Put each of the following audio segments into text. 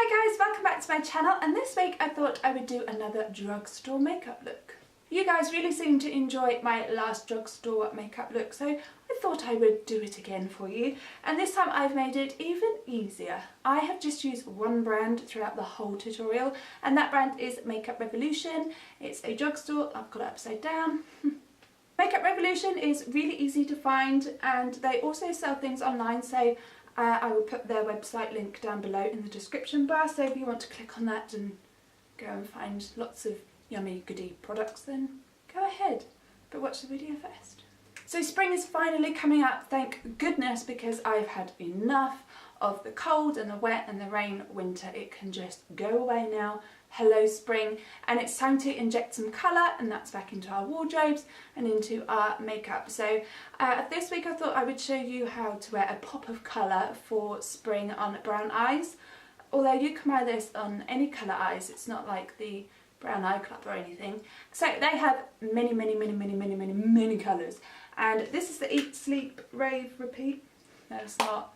Hi guys, welcome back to my channel, and this week I thought I would do another drugstore makeup look. You guys really seemed to enjoy my last drugstore makeup look, so I thought I would do it again for you, and this time I've made it even easier. I have just used one brand throughout the whole tutorial, and that brand is Makeup Revolution. It's a drugstore. I've got it upside down. Makeup Revolution is really easy to find, and they also sell things online, so I will put their website link down below in the description bar, so if you want to click on that and go and find lots of yummy goodie products, then go ahead, but watch the video first. So spring is finally coming up, thank goodness, because I've had enough of the cold and the wet and the rain winter. It can just go away now. Hello spring, and it's time to inject some colour, and that's back into our wardrobes and into our makeup. So this week I thought I would show you how to wear a pop of colour for spring on brown eyes. Although you can wear this on any colour eyes, it's not like the Brown Eye Club or anything. So they have many colours, and this is the Eat, Sleep, Rave, Repeat. No, it's not.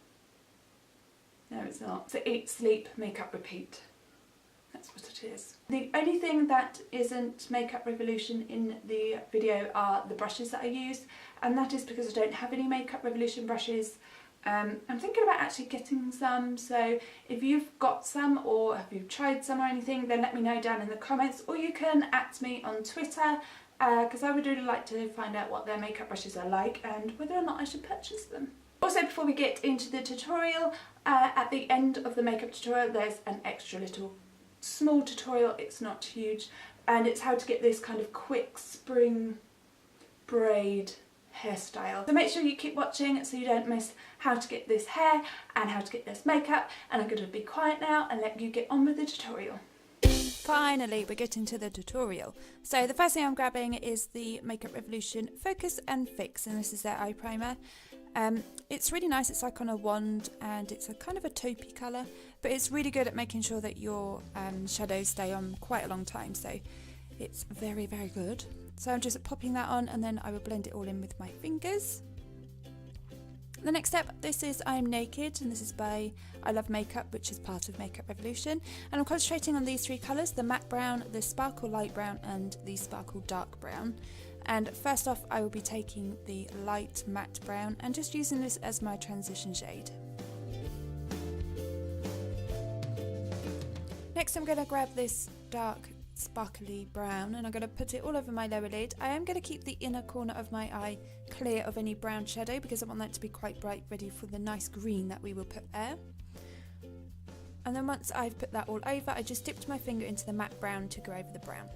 No, it's not. It's the Eat, Sleep, Makeup, Repeat. That's what it is. The only thing that isn't Makeup Revolution in the video are the brushes that I use, and that is because I don't have any Makeup Revolution brushes. I'm thinking about actually getting some, so if you've got some or have you tried some or anything, then let me know down in the comments, or you can @ me on Twitter, because I would really like to find out what their makeup brushes are like and whether or not I should purchase them. Also, before we get into the tutorial, at the end of the makeup tutorial there's an extra little small tutorial. It's not huge, and it's how to get this kind of quick spring braid hairstyle. So make sure you keep watching so you don't miss how to get this hair and how to get this makeup, and I'm going to be quiet now and let you get on with the tutorial. Finally, we're getting to the tutorial. So the first thing I'm grabbing is the Makeup Revolution Focus and Fix, and this is their eye primer. It's really nice. It's like on a wand, and it's a kind of a taupey colour, but it's really good at making sure that your shadows stay on quite a long time, so it's very good. So I'm just popping that on, and then I will blend it all in with my fingers. The next step, this is I'm Naked, and this is by I Love Makeup, which is part of Makeup Revolution, and I'm concentrating on these three colours: the matte brown, the sparkle light brown, and the sparkle dark brown. And first off, I will be taking the light matte brown and just using this as my transition shade. Next, I'm going to grab this dark sparkly brown, and I'm going to put it all over my lower lid. I am going to keep the inner corner of my eye clear of any brown shadow because I want that to be quite bright, ready for the nice green that we will put there. And then once I've put that all over, I just dipped my finger into the matte brown to go over the brown.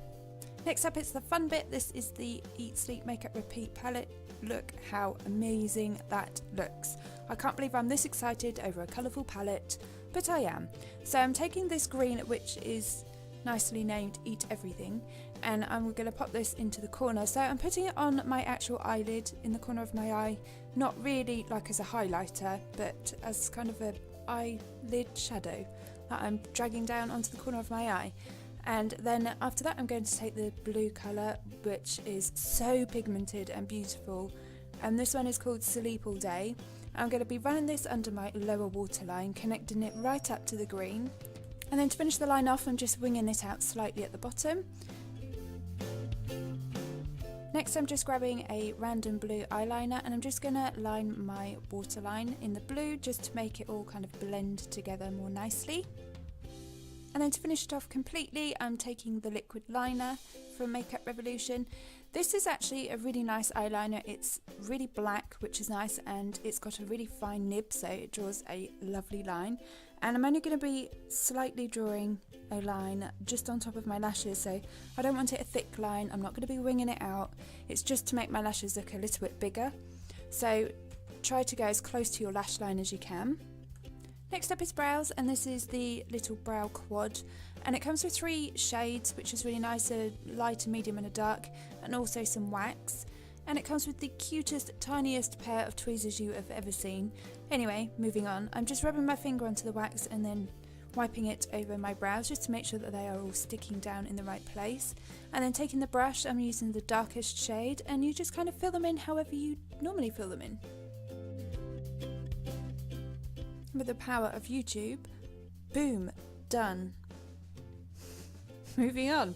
Next up, it's the fun bit. This is the Eat, Sleep, Makeup, Repeat palette. Look how amazing that looks. I can't believe I'm this excited over a colourful palette, but I am. So I'm taking this green, which is nicely named Eat Everything, and I'm going to pop this into the corner. So I'm putting it on my actual eyelid in the corner of my eye, not really like as a highlighter, but as kind of a eyelid shadow that I'm dragging down onto the corner of my eye. And then after that, I'm going to take the blue colour, which is so pigmented and beautiful, and this one is called Sleep All Day. I'm going to be running this under my lower waterline, connecting it right up to the green. And then to finish the line off, I'm just winging it out slightly at the bottom. Next, I'm just grabbing a random blue eyeliner, and I'm just going to line my waterline in the blue just to make it all kind of blend together more nicely. And then to finish it off completely, I'm taking the liquid liner from Makeup Revolution. This is actually a really nice eyeliner. It's really black, which is nice, and it's got a really fine nib, so it draws a lovely line. And I'm only going to be slightly drawing a line just on top of my lashes, so I don't want it a thick line. I'm not going to be winging it out. It's just to make my lashes look a little bit bigger. So try to go as close to your lash line as you can. Next up is brows, and this is the little brow quad, and it comes with 3 shades, which is really nice: a light, a medium and a dark, and also some wax. And it comes with the cutest, tiniest pair of tweezers you have ever seen. Anyway, moving on, I'm just rubbing my finger onto the wax and then wiping it over my brows just to make sure that they are all sticking down in the right place. And then taking the brush, I'm using the darkest shade, and you just kind of fill them in however you normally fill them in. With the power of YouTube, boom, done. Moving on.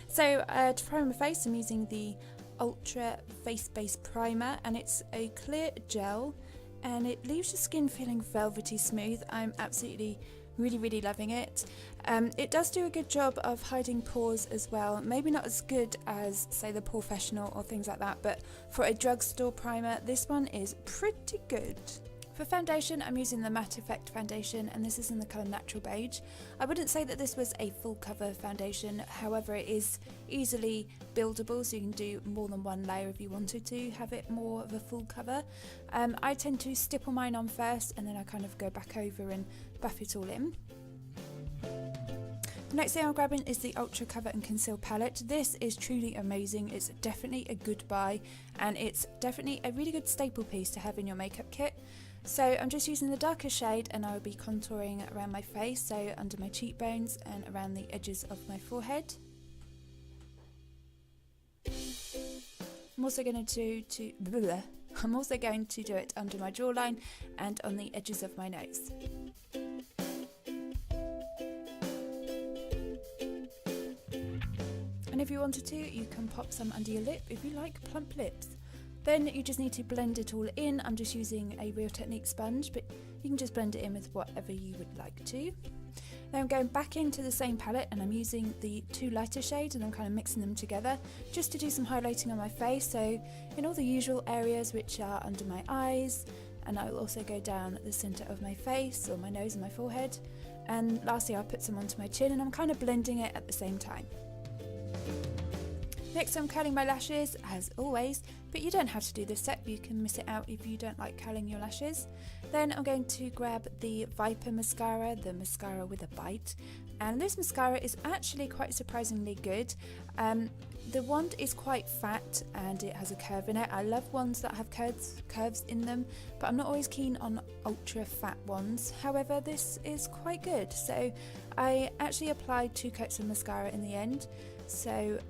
So to prime my face, I'm using the Ultra Face Base Primer, and it's a clear gel and it leaves your skin feeling velvety smooth. I'm absolutely really loving it. It does do a good job of hiding pores as well. Maybe not as good as, say, the Professional or things like that, but for a drugstore primer, this one is pretty good. For foundation, I'm using the Matte Effect foundation, and this is in the colour Natural Beige. I wouldn't say that this was a full cover foundation, however it is easily buildable, so you can do more than one layer if you wanted to have it more of a full cover. I tend to stipple mine on first, and then I kind of go back over and buff it all in. The next thing I'm grabbing is the Ultra Cover and Conceal palette. This is truly amazing. It's definitely a good buy, and it's definitely a really good staple piece to have in your makeup kit. So I'm just using the darker shade, and I will be contouring around my face, so under my cheekbones and around the edges of my forehead. I'm also going to do it under my jawline and on the edges of my nose. And if you wanted to, you can pop some under your lip if you like plump lips. Then you just need to blend it all in. I'm just using a Real Technique sponge, but you can just blend it in with whatever you would like to. Now I'm going back into the same palette, and I'm using the two lighter shades, and I'm kind of mixing them together just to do some highlighting on my face. So in all the usual areas, which are under my eyes, and I will also go down the centre of my face, or my nose and my forehead. And lastly, I'll put some onto my chin, and I'm kind of blending it at the same time. Next, I'm curling my lashes as always, but you don't have to do this step, you can miss it out if you don't like curling your lashes. Then I'm going to grab the Viper mascara, the mascara with a bite, and this mascara is actually quite surprisingly good. The wand is quite fat and it has a curve in it. I love ones that have curves in them, but I'm not always keen on ultra fat ones. However, this is quite good. So I actually applied 2 coats of mascara in the end. So,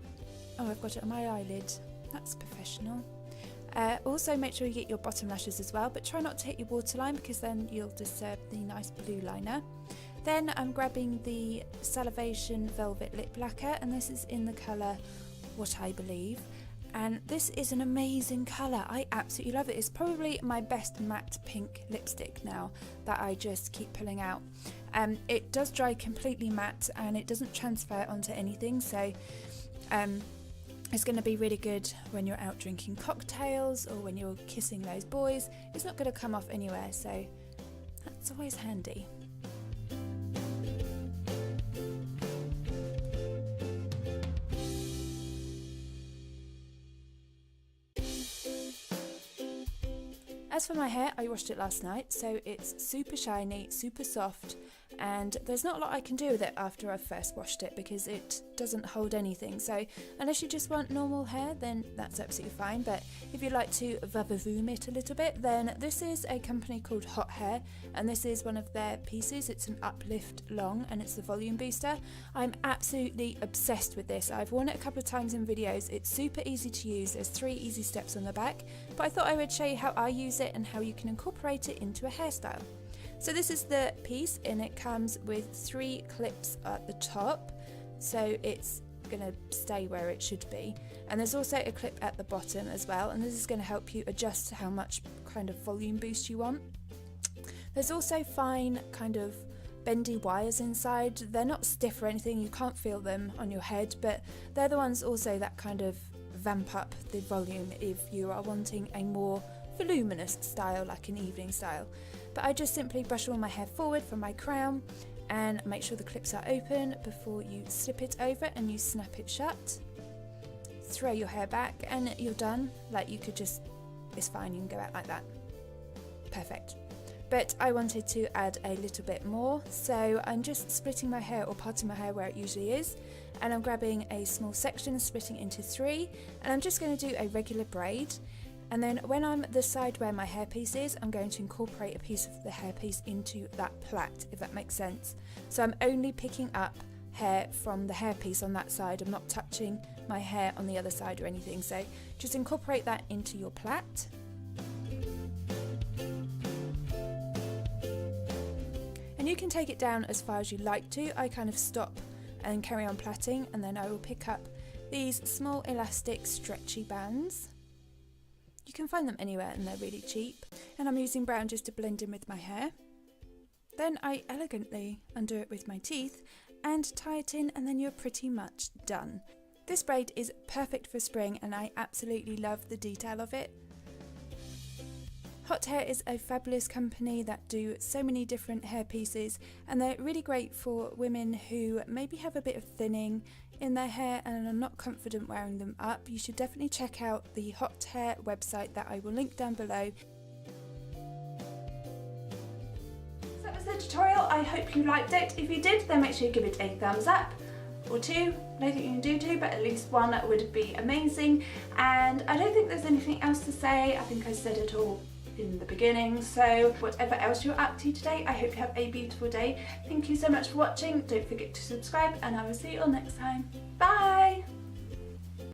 oh, I've got it on my eyelid. That's professional. Also make sure you get your bottom lashes as well, but try not to hit your waterline because then you'll disturb the nice blue liner. Then I'm grabbing the Salivation Velvet Lip Lacquer, and this is in the colour What I Believe. And this is an amazing colour. I absolutely love it. It's probably my best matte pink lipstick now that I just keep pulling out. It does dry completely matte and it doesn't transfer onto anything, so it's going to be really good when you're out drinking cocktails or when you're kissing those boys. It's not going to come off anywhere, so that's always handy. As for my hair, I washed it last night, so it's super shiny, super soft, and there's not a lot I can do with it after I've first washed it because it doesn't hold anything. So unless you just want normal hair, then that's absolutely fine, but if you'd like to vavavoom it a little bit, then this is a company called Hot Hair, and this is one of their pieces. It's an uplift long and it's the volume booster. I'm absolutely obsessed with this. I've worn it a couple of times in videos. It's super easy to use. There's 3 easy steps on the back, but I thought I would show you how I use it and how you can incorporate it into a hairstyle. So this is the piece, and it comes with 3 clips at the top, so it's going to stay where it should be, and there's also a clip at the bottom as well, and this is going to help you adjust how much kind of volume boost you want. There's also fine kind of bendy wires inside. They're not stiff or anything, you can't feel them on your head, but they're the ones also that kind of vamp up the volume if you are wanting a more voluminous style, like an evening style. But I just simply brush all my hair forward from my crown and make sure the clips are open before you slip it over and you snap it shut. Throw your hair back and you're done. Like, you could just, it's fine, you can go out like that. Perfect. But I wanted to add a little bit more, so I'm just splitting my hair or parting my hair where it usually is, and I'm grabbing a small section, splitting into 3, and I'm just going to do a regular braid. And then when I'm the side where my hairpiece is, I'm going to incorporate a piece of the hairpiece into that plait, if that makes sense. So I'm only picking up hair from the hairpiece on that side. I'm not touching my hair on the other side or anything. So just incorporate that into your plait. And you can take it down as far as you like to. I kind of stop and carry on plaiting, and then I will pick up these small elastic stretchy bands. You can find them anywhere and they're really cheap. And I'm using brown just to blend in with my hair. Then I elegantly undo it with my teeth and tie it in, and then you're pretty much done. This braid is perfect for spring and I absolutely love the detail of it. Hot Hair is a fabulous company that do so many different hair pieces, and they're really great for women who maybe have a bit of thinning in their hair and are not confident wearing them up. You should definitely check out the Hot Hair website that I will link down below. So that was the tutorial. I hope you liked it. If you did, then make sure you give it a thumbs up. Or two. I don't think you can do two, but at least one would be amazing. And I don't think there's anything else to say. I think I said it all in the beginning. So whatever else you're up to today, I hope you have a beautiful day. Thank you so much for watching. Don't forget to subscribe, and I will see you all next time. Bye!